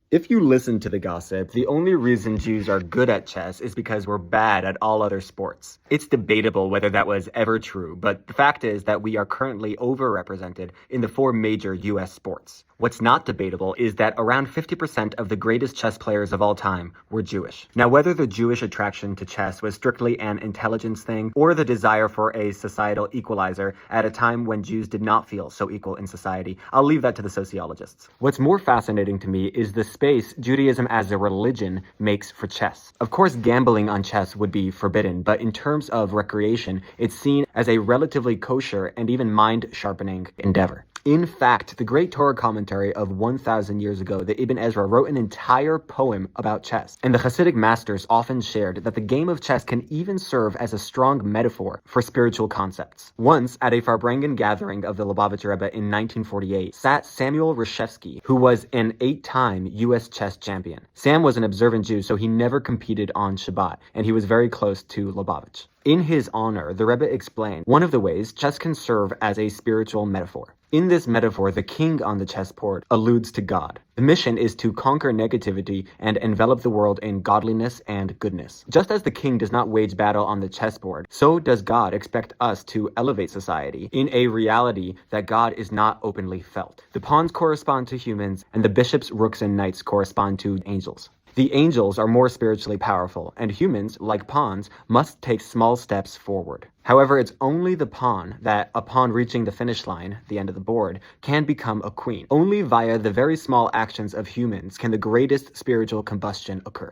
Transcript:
If you listen to the gossip, the only reason Jews are good at chess is because we're bad at all other sports. It's debatable whether that was ever true, but the fact is that we are currently overrepresented in the four major US sports. What's not debatable is that around 50% of the greatest chess players of all time were Jewish. Now, whether the Jewish attraction to chess was strictly an intelligence thing or the desire for a societal equalizer at a time when Jews did not feel so equal in society, I'll leave that to the sociologists. What's more fascinating to me is the space Judaism as a religion makes for chess. Of course, gambling on chess would be forbidden, but in terms of recreation, it's seen as a relatively kosher and even mind-sharpening endeavor. In fact, the great Torah commentary of 1,000 years ago, the Ibn Ezra wrote an entire poem about chess, and the Hasidic masters often shared that the game of chess can even serve as a strong metaphor for spiritual concepts. Once, at a Farbrengen gathering of the Lubavitcher Rebbe in 1948, sat Samuel Reshevsky, who was an 8-time U.S. chess champion. Sam was an observant Jew, so he never competed on Shabbat, and he was very close to Lubavitch. In his honor, the Rebbe explained one of the ways chess can serve as a spiritual metaphor. In this metaphor, the king on the chessboard alludes to God. The mission is to conquer negativity and envelop the world in godliness and goodness. Just as the king does not wage battle on the chessboard, so does God expect us to elevate society in a reality that God is not openly felt. The pawns correspond to humans, and the bishops, rooks, and knights correspond to angels. The angels are more spiritually powerful, and humans, like pawns, must take small steps forward. However, it's only the pawn that, upon reaching the finish line, the end of the board, can become a queen. Only via the very small actions of humans can the greatest spiritual combustion occur.